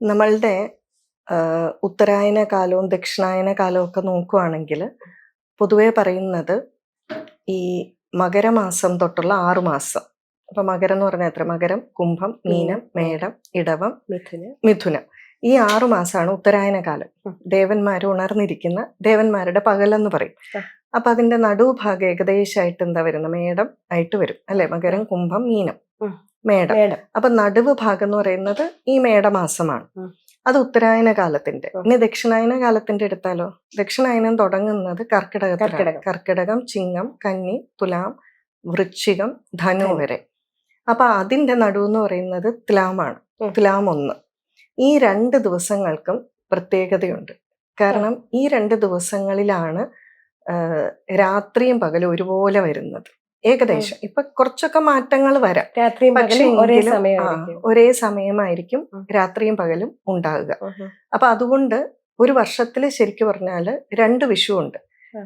നമ്മളുടെ ഉത്തരായന കാലവും ദക്ഷിണായന കാലവും ഒക്കെ നോക്കുകയാണെങ്കിൽ പൊതുവെ പറയുന്നത് ഈ മകരമാസം തൊട്ടുള്ള 6 മാസം. അപ്പൊ മകരം എന്ന് പറഞ്ഞാൽ എത്ര? മകരം, കുംഭം, മീനം, മേടം, ഇടവം, മിഥുനം. ഈ 6 മാസമാണ് ഉത്തരായന കാലം. ദേവന്മാർ ഉണർന്നിരിക്കുന്ന ദേവന്മാരുടെ പകലെന്ന് പറയും. അപ്പൊ അതിന്റെ നടുഭാഗം ഏകദേശമായിട്ട് എന്താ വരുന്നത്? മേടം ആയിട്ട് വരും അല്ലെ? മകരം, കുംഭം, മീനം, മേടം. അപ്പൊ നടുവ് ഭാഗം എന്ന് പറയുന്നത് ഈ മേടമാസമാണ്. അത് ഉത്തരായന കാലത്തിന്റെ. ഇനി ദക്ഷിണായന കാലത്തിന്റെ എടുത്താലോ? ദക്ഷിണായനം തുടങ്ങുന്നത് കർക്കിടകത്തിലാണ്. കർക്കിടകം, ചിങ്ങം, കന്നി, തുലാം, വൃശ്ചികം, ധനു വരെ. അപ്പൊ അതിന്റെ നടുവെന്ന് പറയുന്നത് തുലാമാണ്. തുലാം 1. ഈ 2 ദിവസങ്ങൾക്കും പ്രത്യേകതയുണ്ട്. കാരണം ഈ 2 ദിവസങ്ങളിലാണ് രാത്രിയും പകലും ഒരുപോലെ വരുന്നത്. ഏകദേശം ഇപ്പൊ കുറച്ചൊക്കെ മാറ്റങ്ങൾ വരാം. പക്ഷേ ഒരേ സമയമായിരിക്കും രാത്രിയും പകലും ഉണ്ടാകുക. അപ്പൊ അതുകൊണ്ട് ഒരു വർഷത്തില് ശരിക്കും പറഞ്ഞാല് 2 വിഷു ഉണ്ട്.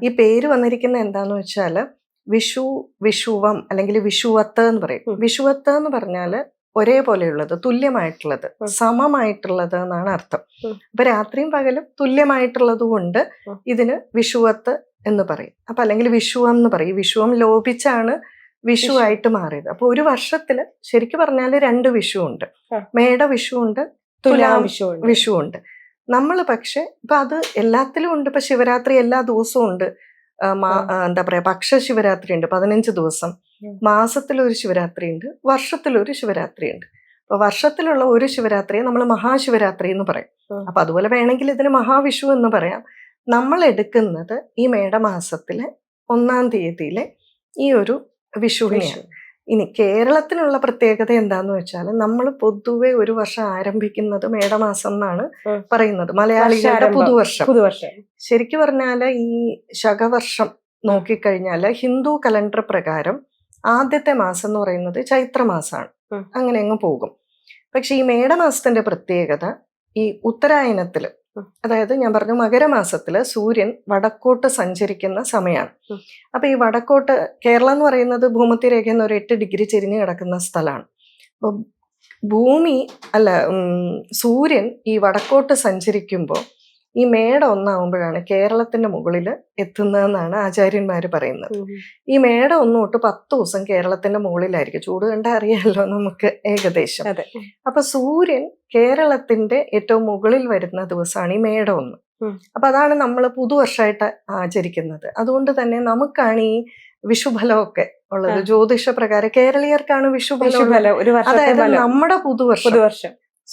ഈ പേര് വന്നിരിക്കുന്ന എന്താന്ന് വെച്ചാല് വിഷു, വിഷുവം അല്ലെങ്കിൽ വിഷുവത്ത് എന്ന് പറയും. വിഷുവത്ത് എന്ന് പറഞ്ഞാല് ഒരേപോലെയുള്ളത്, തുല്യമായിട്ടുള്ളത്, സമമായിട്ടുള്ളത് എന്നാണ് അർത്ഥം. അപ്പൊ രാത്രിയും പകലും തുല്യമായിട്ടുള്ളത് കൊണ്ട് ഇതിന് വിഷുവത്ത് എന്ന് പറയും. അപ്പൊ അല്ലെങ്കിൽ വിഷുവം എന്ന് പറയും. വിഷുവം ലോപിച്ചാണ് വിഷു ആയിട്ട് മാറിയത്. അപ്പൊ ഒരു വർഷത്തില് ശരിക്കും പറഞ്ഞാല് 2 വിഷു ഉണ്ട്. മേട വിഷു ഉണ്ട്, തുലാം വിഷു ഉണ്ട്. നമ്മൾ പക്ഷെ ഇപ്പൊ അത് എല്ലാത്തിലും ഉണ്ട്. ഇപ്പൊ ശിവരാത്രി എല്ലാ ദിവസവും ഉണ്ട്. എന്താ പറയാ, പക്ഷ ശിവരാത്രി ഉണ്ട് 15 ദിവസം. മാസത്തിലൊരു ശിവരാത്രി ഉണ്ട്, വർഷത്തിലൊരു ശിവരാത്രി ഉണ്ട്. അപ്പൊ വർഷത്തിലുള്ള ഒരു ശിവരാത്രിയെ നമ്മൾ മഹാശിവരാത്രി എന്ന് പറയും. അപ്പൊ അതുപോലെ വേണമെങ്കിൽ ഇതിന് മഹാവിഷു എന്ന് പറയാം. നമ്മൾ എടുക്കുന്നത് ഈ മേടമാസത്തിലെ 1-ാം തീയതിയിലെ ഈ ഒരു വിഷുവിനെയാണ്. ഇനി കേരളത്തിനുള്ള പ്രത്യേകത എന്താന്ന് വെച്ചാൽ നമ്മൾ പൊതുവെ ഒരു വർഷം ആരംഭിക്കുന്നത് മേടമാസം എന്നാണ് പറയുന്നത്. മലയാളികളുടെ പുതുവർഷം. ശരിക്കും പറഞ്ഞാല് ഈ ശകവർഷം നോക്കിക്കഴിഞ്ഞാല് ഹിന്ദു കലണ്ടർ പ്രകാരം ആദ്യത്തെ മാസം എന്ന് പറയുന്നത് ചൈത്രമാസമാണ്. അങ്ങനെ അങ്ങ് പോകും. പക്ഷെ ഈ മേടമാസത്തിന്റെ പ്രത്യേകത ഈ ഉത്തരായനത്തില്, അതായത് ഞാൻ പറഞ്ഞു മകരമാസത്തില് സൂര്യൻ വടക്കോട്ട് സഞ്ചരിക്കുന്ന സമയമാണ്. അപ്പൊ ഈ വടക്കോട്ട്, കേരളം എന്ന് പറയുന്നത് ഭൂമധ്യരേഖയിൽ നിന്ന് ഒരു 8 ഡിഗ്രി ചെരിഞ്ഞ് കിടക്കുന്ന സ്ഥലമാണ്. അപ്പൊ സൂര്യൻ ഈ വടക്കോട്ട് സഞ്ചരിക്കുമ്പോൾ ഈ മേടം 1 കേരളത്തിന്റെ മുകളിൽ എത്തുന്നതെന്നാണ് ആചാര്യന്മാര് പറയുന്നത്. ഈ മേടം 1 തൊട്ട് 10 ദിവസം കേരളത്തിന്റെ മുകളിലായിരിക്കും. ചൂട് കണ്ടാൽ അറിയാമല്ലോ നമുക്ക് ഏകദേശം. അപ്പൊ സൂര്യൻ കേരളത്തിന്റെ ഏറ്റവും മുകളിൽ വരുന്ന ദിവസമാണ് ഈ മേടം 1. അപ്പൊ അതാണ് നമ്മൾ പുതുവർഷമായിട്ട് ആചരിക്കുന്നത്. അതുകൊണ്ട് തന്നെ നമുക്കാണ് ഈ വിഷുഫലമൊക്കെ ഉള്ളത്. ജ്യോതിഷ പ്രകാരം കേരളീയർക്കാണ് വിഷുഫലം. അതായത് നമ്മുടെ പുതുവർഷം.